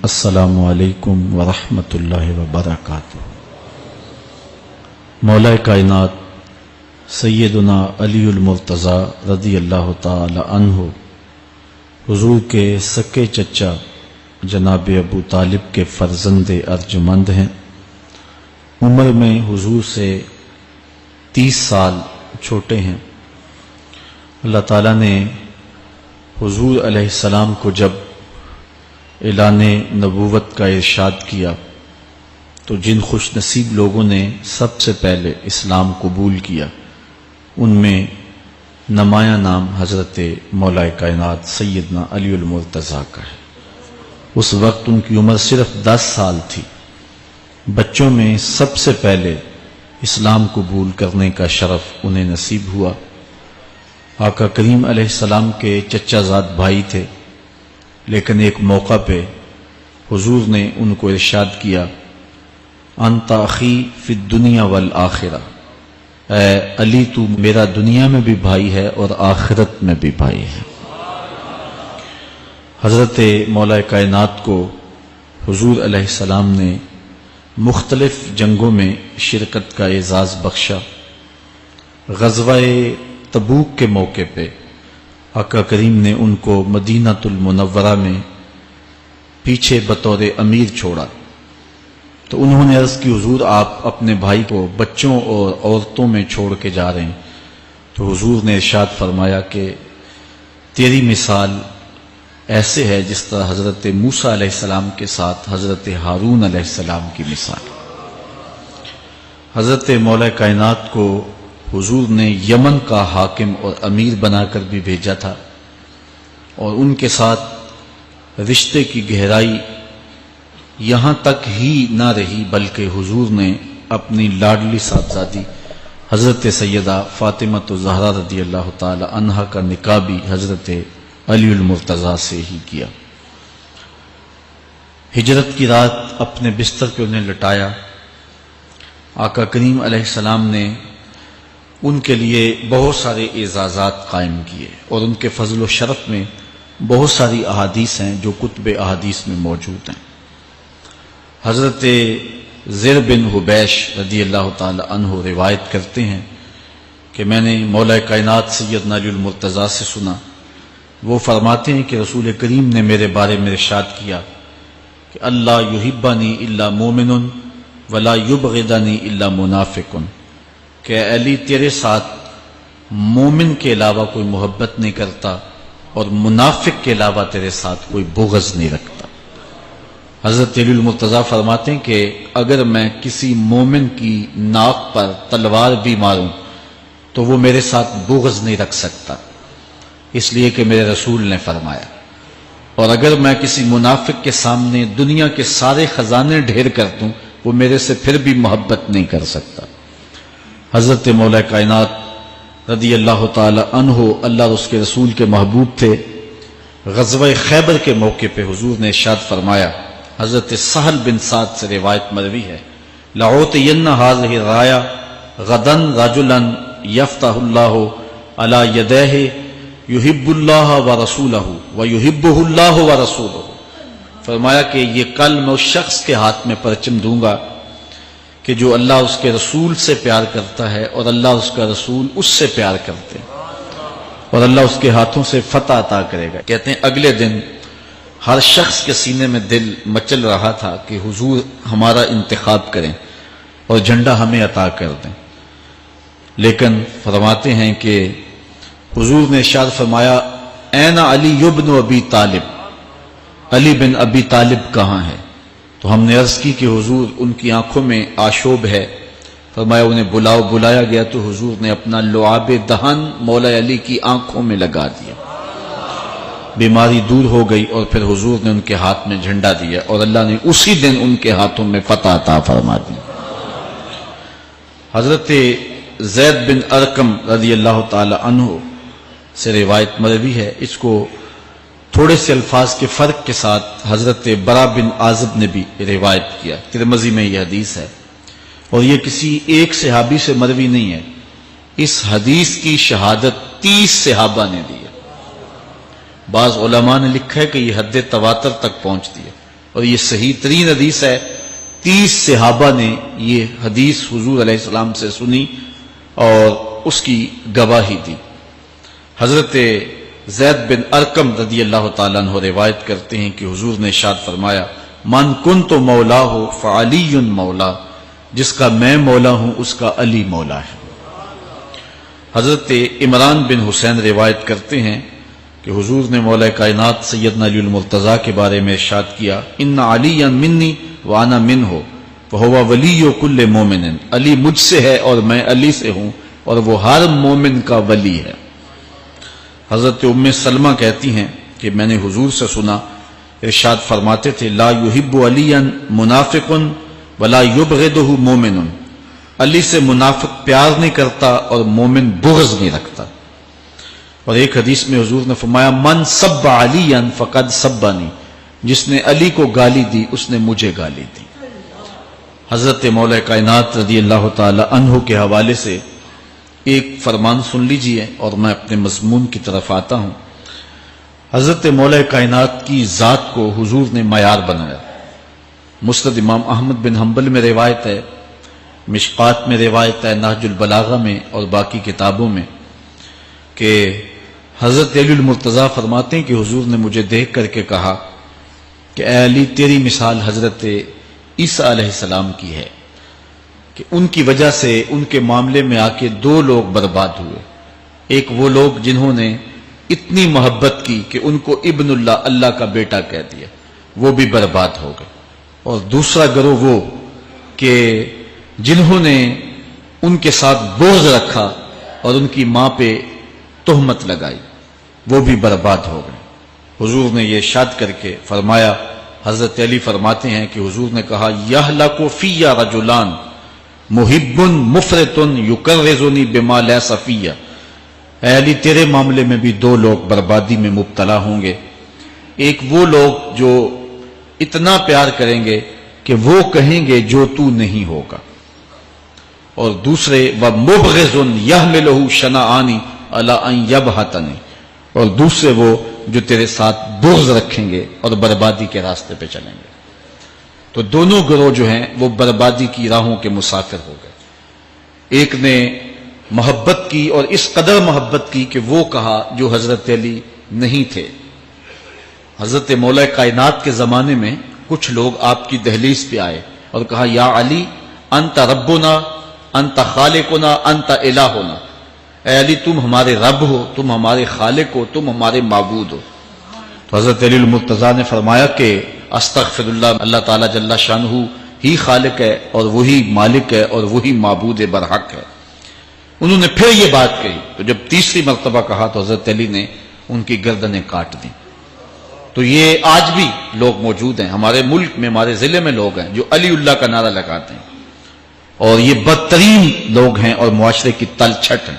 السلام علیکم ورحمۃ اللہ وبرکاتہ۔ مولا کائنات سیدنا علی المرتضیٰ رضی اللہ تعالی عنہ حضور کے سکے چچا جناب ابو طالب کے فرزند ارجمند ہیں۔ عمر میں حضور سے 30 سال چھوٹے ہیں۔ اللہ تعالیٰ نے حضور علیہ السلام کو جب اعلان نبوت کا ارشاد کیا تو جن خوش نصیب لوگوں نے سب سے پہلے اسلام قبول کیا ان میں نمایاں نام حضرت مولا کائنات سیدنا علی المرتضیٰ کا ہے۔ اس وقت ان کی عمر صرف 10 سال تھی۔ بچوں میں سب سے پہلے اسلام قبول کرنے کا شرف انہیں نصیب ہوا۔ آقا کریم علیہ السلام کے چچا زاد بھائی تھے، لیکن ایک موقع پہ حضور نے ان کو ارشاد کیا، انت اخی فی الدنیا والآخرہ، اے علی تو میرا دنیا میں بھی بھائی ہے اور آخرت میں بھی بھائی ہے۔ حضرت مولا کائنات کو حضور علیہ السلام نے مختلف جنگوں میں شرکت کا اعزاز بخشا۔ غزوہ تبوک کے موقع پہ آقا کریم نے ان کو مدینہ المنورہ میں پیچھے بطور امیر چھوڑا تو انہوں نے عرض کی، حضور آپ اپنے بھائی کو بچوں اور عورتوں میں چھوڑ کے جا رہے ہیں۔ تو حضور نے ارشاد فرمایا کہ تیری مثال ایسے ہے جس طرح حضرت موسیٰ علیہ السلام کے ساتھ حضرت ہارون علیہ السلام کی مثال۔ حضرت مولا کائنات کو حضور نے یمن کا حاکم اور امیر بنا کر بھی بھیجا تھا، اور ان کے ساتھ رشتے کی گہرائی یہاں تک ہی نہ رہی بلکہ حضور نے اپنی لاڈلی صاحبزادی حضرت سیدہ فاطمہ الزہرا رضی اللہ تعالی عنہا کا نکاح بھی حضرت علی المرتضیٰ سے ہی کیا۔ ہجرت کی رات اپنے بستر پہ انہیں لٹایا۔ آقا کریم علیہ السلام نے ان کے لیے بہت سارے اعزازات قائم کیے، اور ان کے فضل و شرف میں بہت ساری احادیث ہیں جو کتب احادیث میں موجود ہیں۔ حضرت زر بن حبیش رضی اللہ تعالی عنہ روایت کرتے ہیں کہ میں نے مولا کائنات سیدنا علی المرتضیٰ سے سنا، وہ فرماتے ہیں کہ رسول کریم نے میرے بارے میں ارشاد کیا کہ اللہ یحبنی الا مومن ولا یبغضنی الا منافق، کہ علی تیرے ساتھ مومن کے علاوہ کوئی محبت نہیں کرتا اور منافق کے علاوہ تیرے ساتھ کوئی بغض نہیں رکھتا۔ حضرت علی المرتضیٰ فرماتے ہیں کہ اگر میں کسی مومن کی ناک پر تلوار بھی ماروں تو وہ میرے ساتھ بغض نہیں رکھ سکتا، اس لیے کہ میرے رسول نے فرمایا، اور اگر میں کسی منافق کے سامنے دنیا کے سارے خزانے ڈھیر کر دوں وہ میرے سے پھر بھی محبت نہیں کر سکتا۔ حضرت مولا کائنات رضی اللہ تعالی عنہ اللہ اور اس کے رسول کے محبوب تھے۔ غزوہ خیبر کے موقع پہ حضور نے ارشاد فرمایا، حضرت سہل بن سعد سے روایت مروی ہے، لَأُعْطِيَنَّ هَذِهِ الرَّايَةَ غَدًا رَجُلًا يَفْتَحُ اللَّهُ عَلَى يَدَيْهِ يُحِبُّ اللَّهَ وَرَسُولَهُ وَيُحِبُّهُ اللَّهُ وَرَسُولُهُ۔ فرمایا کہ یہ کل میں اس شخص کے ہاتھ میں پرچم دوں گا کہ جو اللہ اس کے رسول سے پیار کرتا ہے اور اللہ اس کا رسول اس سے پیار کرتے ہیں، اور اللہ اس کے ہاتھوں سے فتح عطا کرے گا۔ کہتے ہیں اگلے دن ہر شخص کے سینے میں دل مچل رہا تھا کہ حضور ہمارا انتخاب کریں اور جھنڈا ہمیں عطا کر دیں، لیکن فرماتے ہیں کہ حضور نے ارشاد فرمایا، این علی بن ابی طالب، علی بن ابی طالب کہاں ہے؟ تو ہم نے عرض کی کہ حضور ان کی آنکھوں میں آشوب ہے۔ فرمایا انہیں بلاؤ۔ بلایا گیا تو حضور نے اپنا لعاب دہن مولا علی کی آنکھوں میں لگا دیا، بیماری دور ہو گئی، اور پھر حضور نے ان کے ہاتھ میں جھنڈا دیا اور اللہ نے اسی دن ان کے ہاتھوں میں فتح عطا فرما دی۔ حضرت زید بن ارقم رضی اللہ تعالی عنہ سے روایت مروی ہے، اس کو تھوڑے سے الفاظ کے فرق کے ساتھ حضرت برا بن عازب نے بھی روایت کیا، ترمذی میں یہ حدیث ہے، اور یہ کسی ایک صحابی سے مروی نہیں ہے۔ اس حدیث کی شہادت 30 صحابہ نے دی ہے۔ بعض علماء نے لکھا ہے کہ یہ حد تواتر تک پہنچتی ہے، اور یہ صحیح ترین حدیث ہے. 30 صحابہ نے یہ حدیث حضور علیہ السلام سے سنی اور اس کی گواہی دی. حضرت زید بن ارقم رضی اللہ تعالیٰ عنہ روایت کرتے ہیں کہ حضور نے ارشاد فرمایا من کنت مولا ہو فعلی مولا، جس کا میں مولا ہوں اس کا علی مولا ہے. حضرت عمران بن حسین روایت کرتے ہیں کہ حضور نے مولا کائنات سیدنا علی المرتضیٰ کے بارے میں ارشاد کیا ان علی منی وانا منہ فہو ولی کل مومن، علی مجھ سے ہے اور میں علی سے ہوں اور وہ ہر مومن کا ولی ہے. حضرت ام سلمہ کہتی ہیں کہ میں نے حضور سے سنا ارشاد فرماتے تھے لا یحب علی منافق ولا یبغضہ مومن، علی سے منافق پیار نہیں کرتا اور مومن بغض نہیں رکھتا. اور ایک حدیث میں حضور نے فرمایا من سب علی فقد سبنی، جس نے علی کو گالی دی اس نے مجھے گالی دی. حضرت مولا کائنات رضی اللہ تعالی عنہ کے حوالے سے ایک فرمان سن لیجئے اور میں اپنے مضمون کی طرف آتا ہوں. حضرت مولا کائنات کی ذات کو حضور نے معیار بنایا. مسند امام احمد بن حنبل میں روایت ہے، مشقات میں روایت ہے، نہج البلاغہ میں اور باقی کتابوں میں کہ حضرت علی المرتضیٰ فرماتے ہیں کہ حضور نے مجھے دیکھ کر کے کہا کہ اے علی تیری مثال حضرت عیسیٰ علیہ السلام کی ہے کہ ان کی وجہ سے ان کے معاملے میں آ کے 2 لوگ برباد ہوئے. ایک وہ لوگ جنہوں نے اتنی محبت کی کہ ان کو ابن اللہ، اللہ کا بیٹا کہہ دیا، وہ بھی برباد ہو گئے. اور دوسرا گروہ وہ کہ جنہوں نے ان کے ساتھ بغض رکھا اور ان کی ماں پہ تہمت لگائی، وہ بھی برباد ہو گئے. حضور نے یہ ارشاد کر کے فرمایا، حضرت علی فرماتے ہیں کہ حضور نے کہا یہلک فی رجلان محب مفرط یکرزنی بما لیس فی، اے علی تیرے معاملے میں بھی 2 لوگ بربادی میں مبتلا ہوں گے. ایک وہ لوگ جو اتنا پیار کریں گے کہ وہ کہیں گے جو تو نہیں ہوگا، اور دوسرے ومبغض یحملہ شنآنی علی ان یبہتنی، اور دوسرے وہ جو تیرے ساتھ بغض رکھیں گے اور بربادی کے راستے پہ چلیں گے. تو دونوں گروہ جو ہیں وہ بربادی کی راہوں کے مسافر ہو گئے. ایک نے محبت کی اور اس قدر محبت کی کہ وہ کہا جو حضرت علی نہیں تھے. حضرت مولا کائنات کے زمانے میں کچھ لوگ آپ کی دہلیز پہ آئے اور کہا یا علی انت ربنا انت خالقنا انت الہنا، اے علی تم ہمارے رب ہو، تم ہمارے خالق ہو، تم ہمارے معبود ہو. تو حضرت علی المرتضیٰ نے فرمایا کہ استغفر اللہ، اللہ تعالیٰ جل شانہ ہی خالق ہے اور وہی مالک ہے اور وہی معبود برحق ہے. انہوں نے پھر یہ بات کہی تو جب تیسری مرتبہ کہا تو حضرت علی نے ان کی گردنیں کاٹ دیں. تو یہ آج بھی لوگ موجود ہیں ہمارے ملک میں، ہمارے ضلع میں لوگ ہیں جو علی اللہ کا نعرہ لگاتے ہیں، اور یہ بدترین لوگ ہیں اور معاشرے کی تل چھٹ ہیں،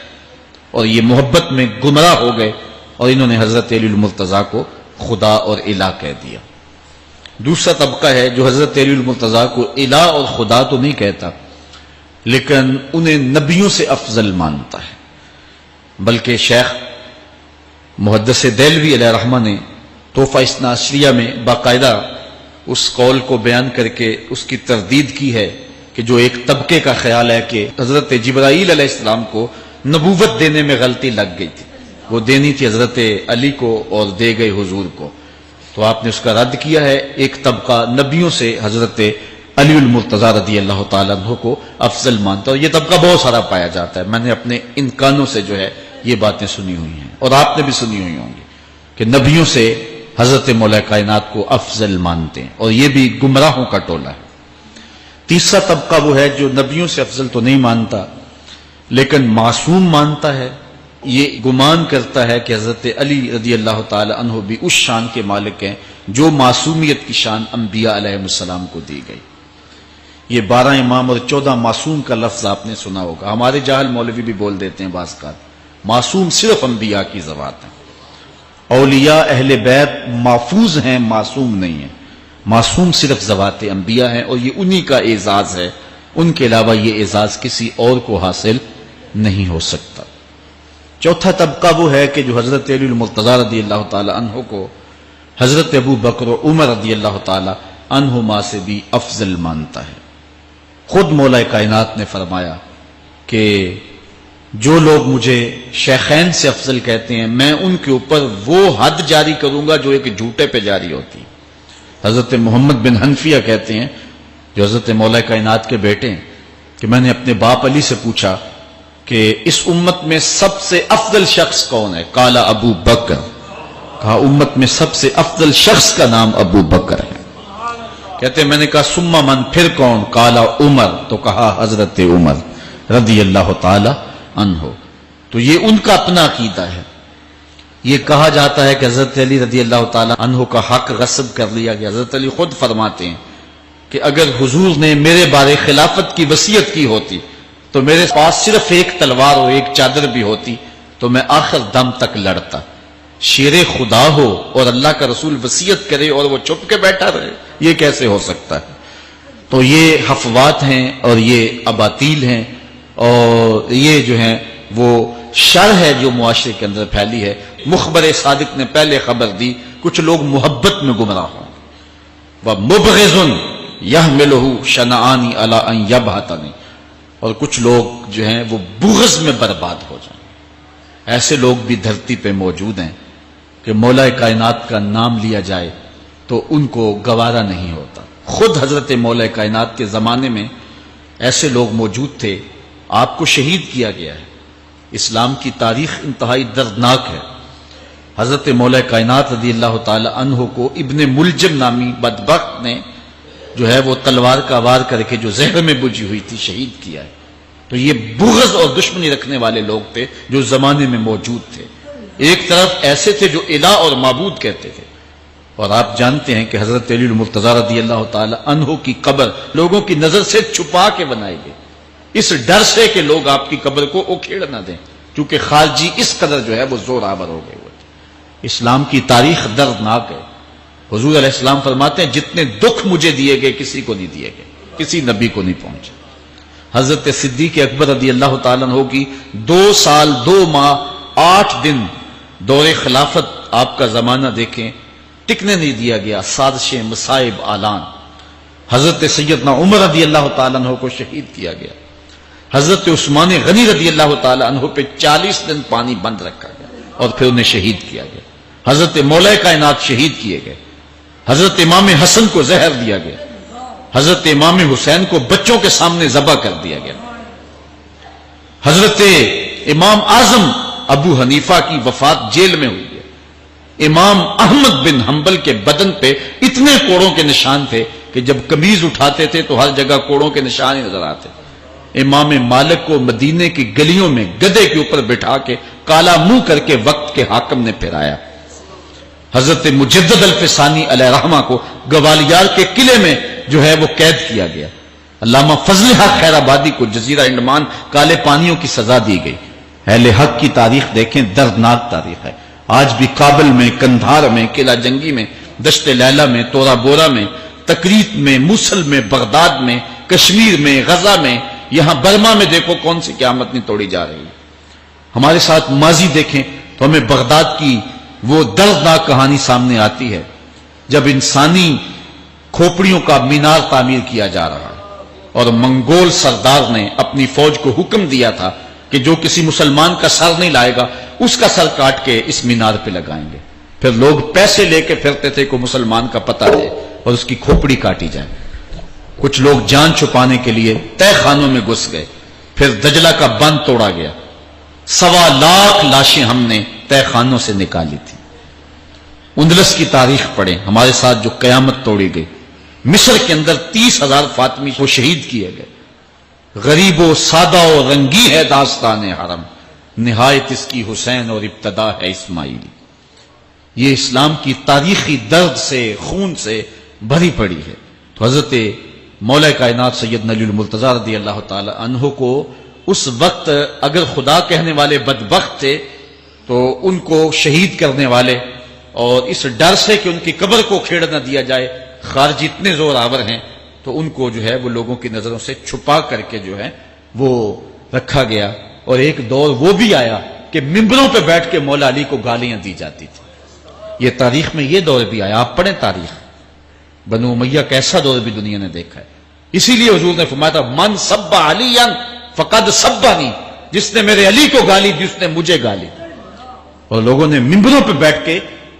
اور یہ محبت میں گمراہ ہو گئے اور انہوں نے حضرت علی المرتضیٰ کو خدا اور الہ کہہ دیا. دوسرا طبقہ ہے جو حضرت علی المرتضیٰ کو الہ اور خدا تو نہیں کہتا لیکن انہیں نبیوں سے افضل مانتا ہے. بلکہ شیخ محدث دہلوی علیہ رحمہ نے تحفہ اثنا عشریہ میں باقاعدہ اس قول کو بیان کر کے اس کی تردید کی ہے کہ جو ایک طبقے کا خیال ہے کہ حضرت جبرائیل علیہ السلام کو نبوت دینے میں غلطی لگ گئی تھی، وہ دینی تھی حضرت علی کو اور دے گئے حضور کو، تو آپ نے اس کا رد کیا ہے. ایک طبقہ نبیوں سے حضرت علی المرتضیٰ رضی اللہ تعالیٰ عنہ کو افضل مانتا ہے، اور یہ طبقہ بہت سارا پایا جاتا ہے. میں نے اپنے ان کانوں سے جو ہے یہ باتیں سنی ہوئی ہیں اور آپ نے بھی سنی ہوئی ہوں گی کہ نبیوں سے حضرت مولا کائنات کو افضل مانتے ہیں، اور یہ بھی گمراہوں کا ٹولہ ہے. تیسرا طبقہ وہ ہے جو نبیوں سے افضل تو نہیں مانتا لیکن معصوم مانتا ہے. یہ گمان کرتا ہے کہ حضرت علی رضی اللہ تعالی عنہ بھی اس شان کے مالک ہیں جو معصومیت کی شان انبیاء علیہ السلام کو دی گئی. یہ 12 امام اور 14 معصوم کا لفظ آپ نے سنا ہوگا. ہمارے جاہل مولوی بھی بول دیتے ہیں بعض کا، معصوم صرف انبیاء کی ذوات ہیں. اولیاء اہل بیت محفوظ ہیں، معصوم نہیں ہیں. معصوم صرف ذوات انبیاء ہیں اور یہ انہی کا اعزاز ہے، ان کے علاوہ یہ اعزاز کسی اور کو حاصل نہیں ہو سکتا. چوتھا طبقہ وہ ہے کہ جو حضرت علی المرتضیٰ رضی اللہ تعالی عنہ کو حضرت ابو بکر و عمر رضی اللہ تعالی عنہما سے بھی افضل مانتا ہے۔ خود مولا کائنات نے فرمایا کہ جو لوگ مجھے شیخین سے افضل کہتے ہیں میں ان کے اوپر وہ حد جاری کروں گا جو ایک جھوٹے پہ جاری ہوتی۔ حضرت محمد بن حنفیہ کہتے ہیں جو حضرت مولا کائنات کے بیٹے ہیں کہ میں نے اپنے باپ علی سے پوچھا کہ اس امت میں سب سے افضل شخص کون ہے؟ قال ابو بکر، کہا امت میں سب سے افضل شخص کا نام ابو بکر ہے۔ کہتے ہیں میں نے کہا ثم من، پھر کون؟ قال عمر، تو کہا حضرت عمر رضی اللہ تعالی عنہ۔ تو یہ ان کا اپنا عقیدہ ہے۔ یہ کہا جاتا ہے کہ حضرت علی رضی اللہ تعالی عنہ کا حق غصب کر لیا گیا۔ حضرت علی خود فرماتے ہیں کہ اگر حضور نے میرے بارے خلافت کی وصیت کی ہوتی تو میرے پاس صرف ایک تلوار اور ایک چادر بھی ہوتی تو میں آخر دم تک لڑتا۔ شیر خدا ہو اور اللہ کا رسول وصیت کرے اور وہ چھپ کے بیٹھا رہے، یہ کیسے ہو سکتا ہے؟ تو یہ حفوات ہیں اور یہ اباطیل ہیں اور یہ جو ہیں وہ شر ہے جو معاشرے کے اندر پھیلی ہے۔ مخبر صادق نے پہلے خبر دی کچھ لوگ محبت میں گمراہ ہوں، وَمُبْغِضٌ يَحْمِلُهُ شَنَآنِ عَلَىٰ أَن يَبْهَتَنِ، اور کچھ لوگ جو ہیں وہ بغض میں برباد ہو جائیں۔ ایسے لوگ بھی دھرتی پہ موجود ہیں کہ مولا کائنات کا نام لیا جائے تو ان کو گوارا نہیں ہوتا۔ خود حضرت مولا کائنات کے زمانے میں ایسے لوگ موجود تھے، آپ کو شہید کیا گیا ہے۔ اسلام کی تاریخ انتہائی دردناک ہے۔ حضرت مولا کائنات رضی اللہ تعالی عنہ کو ابن ملجم نامی بدبخت نے جو ہے وہ تلوار کا وار کر کے جو زہر میں بجھی ہوئی تھی شہید کیا ہے۔ تو یہ بغض اور دشمنی رکھنے والے لوگ تھے جو زمانے میں موجود تھے۔ ایک طرف ایسے تھے جو الہ اور معبود کہتے تھے، اور آپ جانتے ہیں کہ حضرت علی المرتضیٰ رضی اللہ تعالی عنہ کی قبر لوگوں کی نظر سے چھپا کے بنائی گئی، اس ڈر سے کہ لوگ آپ کی قبر کو اکھیڑ نہ دیں، کیونکہ خارجی اس قدر جو ہے وہ زور آور ہو گئے ہوئے تھے۔ اسلام کی تاریخ دردناک ہے۔ حضور علیہ السلام فرماتے ہیں جتنے دکھ مجھے دیے گئے کسی کو نہیں دیے گئے، کسی نبی کو نہیں پہنچے۔ حضرت صدیق اکبر رضی اللہ تعالیٰ عنہ کی 2 سال 2 ماہ 8 دن دور خلافت آپ کا زمانہ دیکھیں، ٹکنے نہیں دیا گیا، سازشیں، مصائب، اعلان۔ حضرت سیدنا عمر رضی اللہ تعالیٰ عنہ کو شہید کیا گیا۔ حضرت عثمان غنی رضی اللہ تعالیٰ عنہ پہ 40 دن پانی بند رکھا گیا اور پھر انہیں شہید کیا گیا۔ حضرت مولا کائنات شہید کیے گئے۔ حضرت امام حسن کو زہر دیا گیا۔ حضرت امام حسین کو بچوں کے سامنے ذبح کر دیا گیا۔ حضرت امام اعظم ابو حنیفہ کی وفات جیل میں ہوئی ہے۔ امام احمد بن حنبل کے بدن پہ اتنے کوڑوں کے نشان تھے کہ جب قمیض اٹھاتے تھے تو ہر جگہ کوڑوں کے نشان ہی نظر آتے۔ امام مالک کو مدینے کی گلیوں میں گدھے کے اوپر بٹھا کے کالا منہ کر کے وقت کے حاکم نے پھرایا۔ حضرت مجدد الفسانی علیہ رحمہ کو گوالیار کے قلعے میں جو ہے وہ قید کیا گیا۔ علامہ فضل حق خیر آبادی کو جزیرہ انڈمان کالے پانیوں کی سزا دی گئی۔ اہل حق کی تاریخ دیکھیں، دردناک تاریخ ہے۔ آج بھی کابل میں، کندھار میں، قلعہ جنگی میں، دشت لیلہ میں، تورا بورا میں، تکریت میں، موصل میں، بغداد میں، کشمیر میں، غزہ میں، یہاں برما میں دیکھو کون سی قیامت نہیں توڑی جا رہی ہے۔ ہمارے ساتھ ماضی دیکھیں تو ہمیں بغداد کی وہ دردناک کہانی سامنے آتی ہے جب انسانی کھوپڑیوں کا مینار تعمیر کیا جا رہا ہے اور منگول سردار نے اپنی فوج کو حکم دیا تھا کہ جو کسی مسلمان کا سر نہیں لائے گا اس کا سر کاٹ کے اس مینار پہ لگائیں گے۔ پھر لوگ پیسے لے کے پھرتے تھے کہ مسلمان کا پتہ دے اور اس کی کھوپڑی کاٹی جائے۔ کچھ لوگ جان چھپانے کے لیے تہ خانوں میں گھس گئے۔ پھر دجلہ کا بند توڑا گیا، 1.25 لاکھ لاشیں ہم نے تہ خانوں سے نکالی تھی۔ اندلس کی تاریخ پڑھیں، ہمارے ساتھ جو قیامت توڑی گئی۔ مصر کے اندر 30,000 فاطمی کو شہید کیے گئے۔ غریب و سادہ و رنگی ہے داستان حرم، نہایت اس کی حسین اور ابتدا ہے اسماعیل۔ یہ اسلام کی تاریخی درد سے، خون سے بھری پڑی ہے۔ تو حضرت مولا کائنات سیدنا علی المرتضیٰ رضی اللہ تعالی عنہ کو اس وقت اگر خدا کہنے والے بدبخت تھے تو ان کو شہید کرنے والے اور اس ڈر سے کہ ان کی قبر کو کھیڑ نہ دیا جائے خارجی اتنے زور آور ہیں تو ان کو جو ہے وہ لوگوں کی نظروں سے چھپا کر کے جو ہے وہ رکھا گیا۔ اور ایک دور وہ بھی آیا کہ ممبروں پہ بیٹھ کے مولا علی کو گالیاں دی جاتی تھی۔ یہ تاریخ میں یہ دور بھی آیا، آپ پڑھیں تاریخ۔ بنو امیہ کا ایسا دور بھی دنیا نے دیکھا ہے. اسی لیے حضور نے فرمایا تھا من سب علی فقد سبنی، جس نے میرے علی کو گالی دی اس نے مجھے گالی. اور لوگوں نے ممبروں پہ بیٹھ کے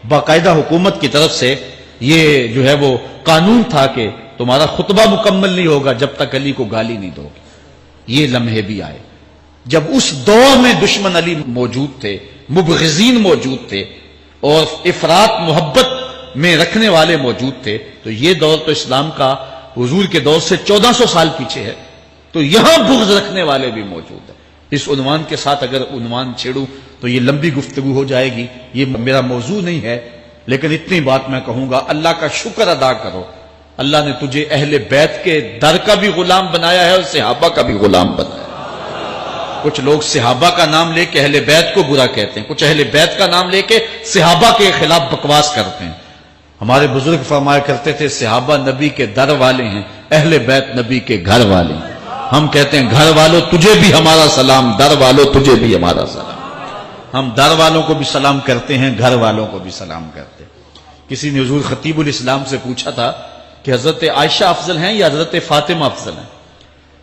باقاعدہ حکومت کی طرف سے یہ جو ہے وہ قانون تھا کہ تمہارا خطبہ مکمل نہیں ہوگا جب تک علی کو گالی نہیں دو گے. یہ لمحے بھی آئے جب اس دور میں دشمن علی موجود تھے، مبغضین موجود تھے، اور افراط محبت میں رکھنے والے موجود تھے. تو یہ دور تو اسلام کا حضور کے دور سے 1400 سال پیچھے ہے، تو یہاں بغض رکھنے والے بھی موجود ہیں. اس عنوان کے ساتھ اگر عنوان چھیڑوں تو یہ لمبی گفتگو ہو جائے گی، یہ میرا موضوع نہیں ہے، لیکن اتنی بات میں کہوں گا، اللہ کا شکر ادا کرو، اللہ نے تجھے اہل بیت کے در کا بھی غلام بنایا ہے اور صحابہ کا بھی غلام بنایا ہے. کچھ لوگ صحابہ کا نام لے کے اہل بیت کو برا کہتے ہیں، کچھ اہل بیت کا نام لے کے صحابہ کے خلاف بکواس کرتے ہیں. ہمارے بزرگ فرمایا کرتے تھے صحابہ نبی کے در والے ہیں، اہل بیت نبی کے گھر والے ہیں. ہم کہتے ہیں گھر والوں تجھے بھی ہمارا سلام، در والوں تجھے بھی ہمارا سلام. ہم در والوں کو بھی سلام کرتے ہیں، گھر والوں کو بھی سلام کرتے ہیں. کسی نے حضور خطیب الاسلام سے پوچھا تھا کہ حضرت عائشہ افضل ہیں یا حضرت فاطمہ افضل ہیں.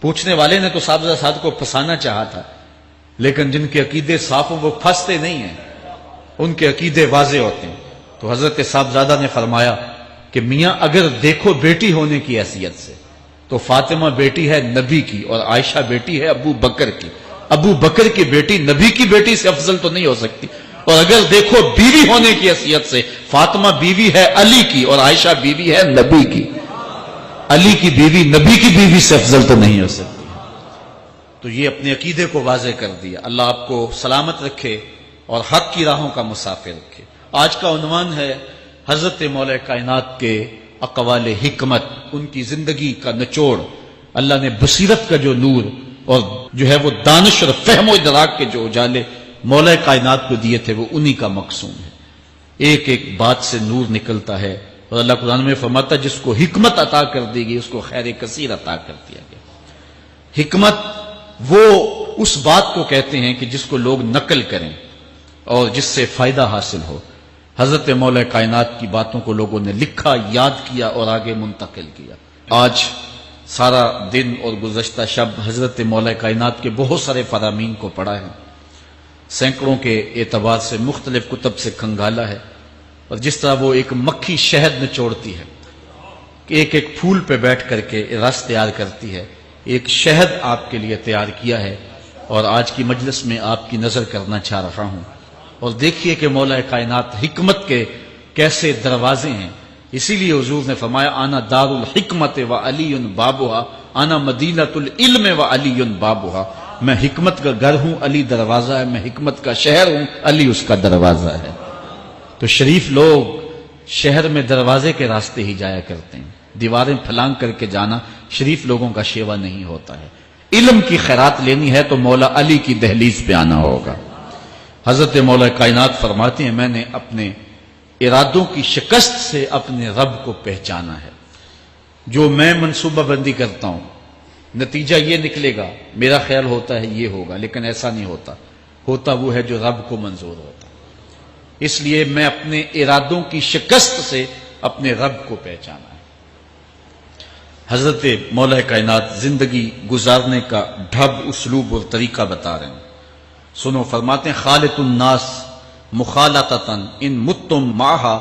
پوچھنے والے نے تو صاحبزادہ کو پھنسانا چاہا تھا، لیکن جن کے عقیدے صاف ہوں وہ پھنستے نہیں ہیں، ان کے عقیدے واضح ہوتے ہیں. تو حضرت صاحبزادہ نے فرمایا کہ میاں اگر دیکھو بیٹی ہونے کی حیثیت سے تو فاطمہ بیٹی ہے نبی کی اور عائشہ بیٹی ہے ابو بکر کی. ابو بکر کی بیٹی نبی کی بیٹی سے افضل تو نہیں ہو سکتی. اور اگر دیکھو بیوی ہونے کی حیثیت سے فاطمہ بیوی ہے علی کی اور عائشہ بیوی ہے نبی کی. علی کی بیوی نبی کی بیوی سے افضل تو نہیں ہو سکتی. تو یہ اپنے عقیدے کو واضح کر دیا. اللہ آپ کو سلامت رکھے اور حق کی راہوں کا مسافر رکھے. آج کا عنوان ہے حضرت مولا کائنات کے اقوال حکمت، ان کی زندگی کا نچوڑ. اللہ نے بصیرت کا جو نور اور جو ہے وہ دانش اور فہم و ادراک کے جو اجالے مولا کائنات کو دیے تھے وہ انہی کا مقصود ہے. ایک ایک بات سے نور نکلتا ہے، اور اللہ قرآن میں فرماتا ہے جس کو حکمت عطا کر دی گئی اس کو خیر کثیر عطا کر دیا گیا. حکمت وہ اس بات کو کہتے ہیں کہ جس کو لوگ نقل کریں اور جس سے فائدہ حاصل ہو. حضرت مولا کائنات کی باتوں کو لوگوں نے لکھا، یاد کیا اور آگے منتقل کیا. آج سارا دن اور گزشتہ شب حضرت مولا کائنات کے بہت سارے فرامین کو پڑھا ہے، سینکڑوں کے اعتبار سے مختلف کتب سے کھنگالا ہے. اور جس طرح وہ ایک مکھی شہد نچوڑتی ہے کہ ایک ایک پھول پہ بیٹھ کر کے رس تیار کرتی ہے، ایک شہد آپ کے لیے تیار کیا ہے اور آج کی مجلس میں آپ کی نظر کرنا چاہ رہا ہوں. اور دیکھیے کہ مولا کائنات حکمت کے کیسے دروازے ہیں. اسی لیے حضور نے فرمایا آنا دار الحکمت و علی بابها، آنا مدینۃ العلم و علی بابها. میں حکمت کا گھر ہوں، علی دروازہ ہے. میں حکمت کا شہر ہوں، علی اس کا دروازہ ہے. تو شریف لوگ شہر میں دروازے کے راستے ہی جایا کرتے ہیں. دیواریں پھلانگ کر کے جانا شریف لوگوں کا شیوا نہیں ہوتا ہے. علم کی خیرات لینی ہے تو مولا علی کی دہلیز پہ آنا ہوگا. حضرت مولا کائنات فرماتے ہیں میں نے اپنے ارادوں کی شکست سے اپنے رب کو پہچانا ہے. جو میں منصوبہ بندی کرتا ہوں نتیجہ یہ نکلے گا، میرا خیال ہوتا ہے یہ ہوگا، لیکن ایسا نہیں ہوتا. ہوتا وہ ہے جو رب کو منظور ہوتا. اس لیے میں اپنے ارادوں کی شکست سے اپنے رب کو پہچانا ہے. حضرت مولا کائنات زندگی گزارنے کا ڈھب، اسلوب اور طریقہ بتا رہے ہیں. سنو، فرماتے ہیں خالط الناس مخالطتاً ان متتم معها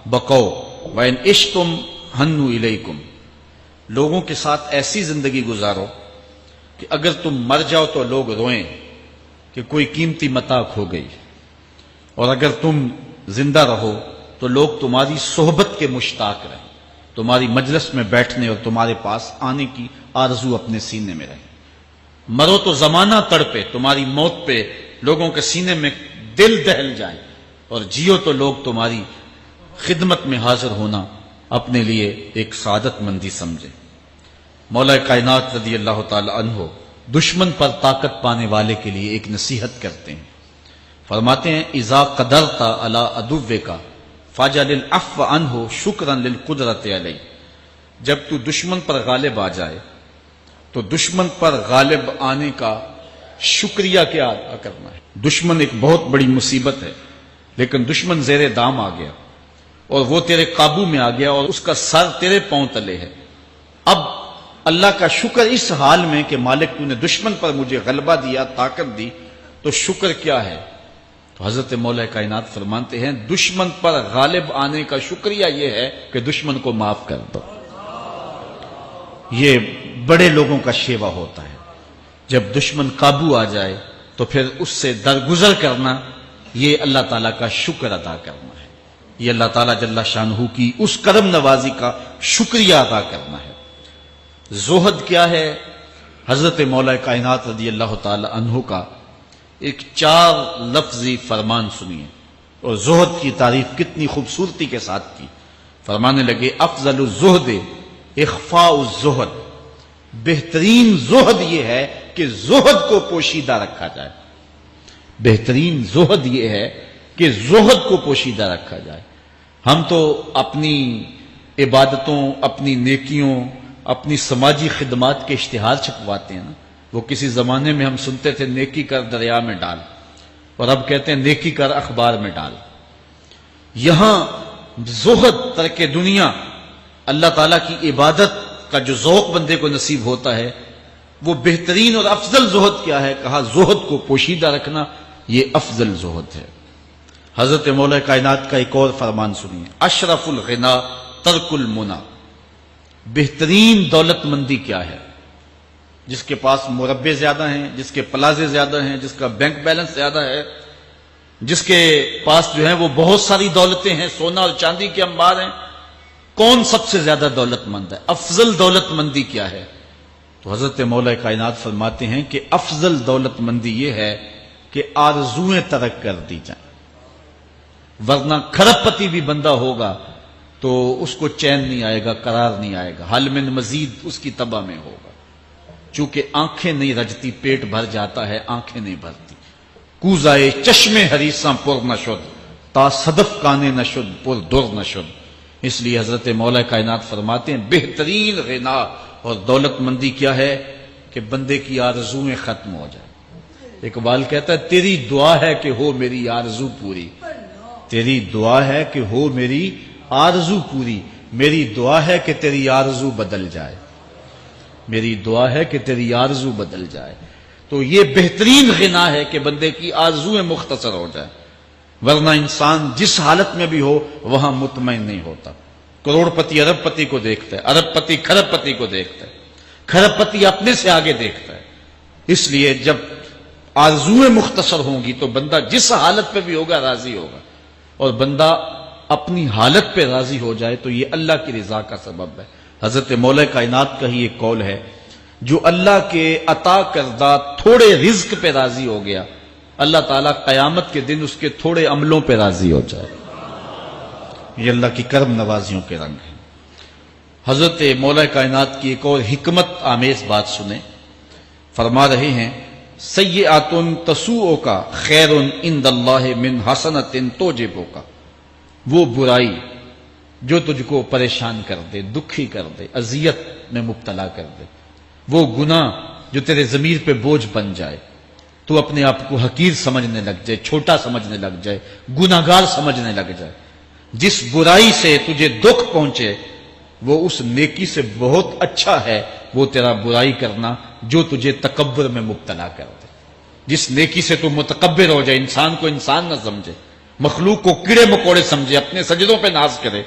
بقوا وان عشتم ہنوا الیکم. لوگوں کے ساتھ ایسی زندگی گزارو کہ اگر تم مر جاؤ تو لوگ روئیں کہ کوئی قیمتی متاع کھو گئی، اور اگر تم زندہ رہو تو لوگ تمہاری صحبت کے مشتاق رہیں، تمہاری مجلس میں بیٹھنے اور تمہارے پاس آنے کی آرزو اپنے سینے میں رہے. مرو تو زمانہ تڑپے، تمہاری موت پہ لوگوں کے سینے میں دل دہل جائے، اور جیو تو لوگ تمہاری خدمت میں حاضر ہونا اپنے لیے ایک سعادت مندی سمجھے. مولا کائنات رضی اللہ تعالی عنہ دشمن پر طاقت پانے والے کے لیے ایک نصیحت کرتے ہیں. فرماتے ہیں اذا قدرت علی عدوک فاجعل العفو عنہ شکرا للقدرت علیہ. جب تو دشمن پر غالب آ جائے تو دشمن پر غالب آنے کا شکریہ کیا ادا کرنا ہے. دشمن ایک بہت بڑی مصیبت ہے، لیکن دشمن زیر دام آ گیا اور وہ تیرے قابو میں آ گیا اور اس کا سر تیرے پاؤں تلے ہے۔ اب اللہ کا شکر اس حال میں کہ مالک تو نے دشمن پر مجھے غلبہ دیا، طاقت دی، تو شکر کیا ہے؟ تو حضرت مولا کائنات فرماتے ہیں دشمن پر غالب آنے کا شکریہ یہ ہے کہ دشمن کو معاف کر دو۔ یہ بڑے لوگوں کا شیوا ہوتا ہے، جب دشمن قابو آ جائے تو پھر اس سے درگزر کرنا، یہ اللہ تعالیٰ کا شکر ادا کرنا ہے، یہ اللہ تعالیٰ جل شانہ کی اس کرم نوازی کا شکریہ ادا کرنا ہے۔ زہد کیا ہے؟ حضرت مولا کائنات رضی اللہ تعالی عنہ کا ایک 4 لفظی فرمان سنیے، اور زہد کی تعریف کتنی خوبصورتی کے ساتھ کی۔ فرمانے لگے افضل الزہد اخفاء الزہد، بہترین زہد یہ ہے کہ زہد کو پوشیدہ رکھا جائے، بہترین زہد یہ ہے کہ زہد کو پوشیدہ رکھا جائے۔ ہم تو اپنی عبادتوں، اپنی نیکیوں، اپنی سماجی خدمات کے اشتہار چھپواتے ہیں نا۔ وہ کسی زمانے میں ہم سنتے تھے نیکی کر دریا میں ڈال، اور اب کہتے ہیں نیکی کر اخبار میں ڈال۔ یہاں زہد، ترک دنیا، اللہ تعالیٰ کی عبادت کا جو ذوق بندے کو نصیب ہوتا ہے، وہ بہترین اور افضل زہد کیا ہے؟ کہا زہد کو پوشیدہ رکھنا، یہ افضل زہد ہے۔ حضرت مولا کائنات کا ایک اور فرمان سنیے، اشرف الغنا ترک المنا، بہترین دولت مندی کیا ہے؟ جس کے پاس مربے زیادہ ہیں، جس کے پلازے زیادہ ہیں، جس کا بینک بیلنس زیادہ ہے، جس کے پاس جو ہے وہ بہت ساری دولتیں ہیں، سونا اور چاندی کے انبار ہیں، کون سب سے زیادہ دولت مند ہے؟ افضل دولت مندی کیا ہے؟ تو حضرت مولا کائنات فرماتے ہیں کہ افضل دولت مندی یہ ہے کہ آرزویں ترک کر دی جائیں، ورنہ کھرب پتی بھی بندہ ہوگا تو اس کو چین نہیں آئے گا، قرار نہیں آئے گا، حل من مزید اس کی تباہ میں ہوگا۔ چونکہ آنکھیں نہیں رجتی، پیٹ بھر جاتا ہے، آنکھیں نہیں بھرتی۔ کوزائے چشم حریصاں پر نشد، تا صدف کانے نشد پر در نشد۔ اس لیے حضرت مولا کائنات فرماتے ہیں بہترین غنا اور دولت مندی کیا ہے؟ کہ بندے کی آرزویں ختم ہو جائیں۔ اقبال کہتا ہے تیری دعا ہے کہ ہو میری آرزو پوری، تیری دعا ہے کہ ہو میری آرزو پوری، میری دعا ہے کہ تیری آرزو بدل جائے، میری دعا ہے کہ تیری آرزو بدل جائے۔ تو یہ بہترین غنا ہے کہ بندے کی آرزویں مختصر ہو جائے، ورنہ انسان جس حالت میں بھی ہو وہاں مطمئن نہیں ہوتا۔ کروڑ پتی ارب پتی کو دیکھتا ہے، ارب پتی کھرب پتی کو دیکھتا ہے، کھرب پتی اپنے سے آگے دیکھتا ہے۔ اس لیے جب آرزویں مختصر ہوں گی تو بندہ جس حالت پہ بھی ہوگا راضی ہوگا، اور بندہ اپنی حالت پہ راضی ہو جائے تو یہ اللہ کی رضا کا سبب ہے۔ حضرت مولا کائنات کا ہی ایک قول ہے، جو اللہ کے عطا کردہ تھوڑے رزق پہ راضی ہو گیا، اللہ تعالیٰ قیامت کے دن اس کے تھوڑے عملوں پہ راضی ہو جائے۔ یہ اللہ کی کرم نوازیوں کے رنگ ہیں۔ حضرت مولا کائنات کی ایک اور حکمت آمیز بات سنیں، فرما رہے ہیں سیئات تسوء کا خیر عند اللہ من حسنۃ توجب کا، وہ برائی جو تجھ کو پریشان کر دے، دکھی کر دے، اذیت میں مبتلا کر دے، وہ گناہ جو تیرے ضمیر پہ بوجھ بن جائے، تو اپنے آپ کو حقیر سمجھنے لگ جائے، چھوٹا سمجھنے لگ جائے، گناہگار سمجھنے لگ جائے، جس برائی سے تجھے دکھ پہنچے وہ اس نیکی سے بہت اچھا ہے وہ تیرا برائی کرنا جو تجھے تکبر میں مبتلا کر دے۔ جس نیکی سے تو متکبر ہو جائے، انسان کو انسان نہ سمجھے، مخلوق کو کیڑے مکوڑے سمجھے، اپنے سجدوں پہ ناز کرے،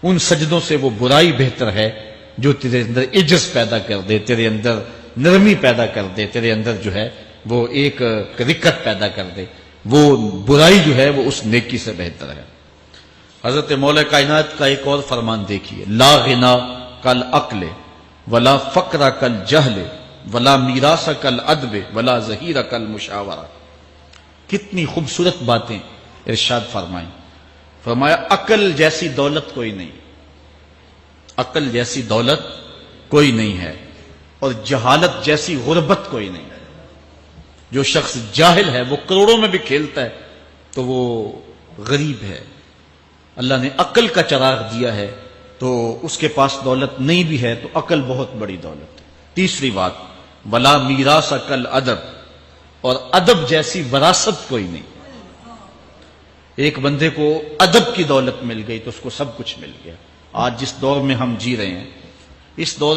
ان سجدوں سے وہ برائی بہتر ہے جو تیرے اندر عجز پیدا کر دے، تیرے اندر نرمی پیدا کر دے، تیرے اندر جو ہے وہ ایک رکت پیدا کر دے۔ وہ برائی جو ہے وہ اس نیکی سے بہتر ہے۔ حضرت مولا کائنات کا ایک اور فرمان دیکھیے، لا غنا کل عقل ولا فقر کل جہل ولا میراث کل ادب ولا ظہیر کل مشاورہ۔ کتنی خوبصورت باتیں ارشاد فرمائیں۔ فرمایا عقل جیسی دولت کوئی نہیں، عقل جیسی دولت کوئی نہیں ہے، اور جہالت جیسی غربت کوئی نہیں۔ جو شخص جاہل ہے وہ کروڑوں میں بھی کھیلتا ہے تو وہ غریب ہے۔ اللہ نے عقل کا چراغ دیا ہے تو اس کے پاس دولت نہیں بھی ہے تو عقل بہت بڑی دولت ہے۔ تیسری بات، ولا میراث کل ادب، اور ادب جیسی وراثت کوئی نہیں۔ ایک بندے کو ادب کی دولت مل گئی تو اس کو سب کچھ مل گیا. آج جس دور میں ہم جی رہے ہیں اس دور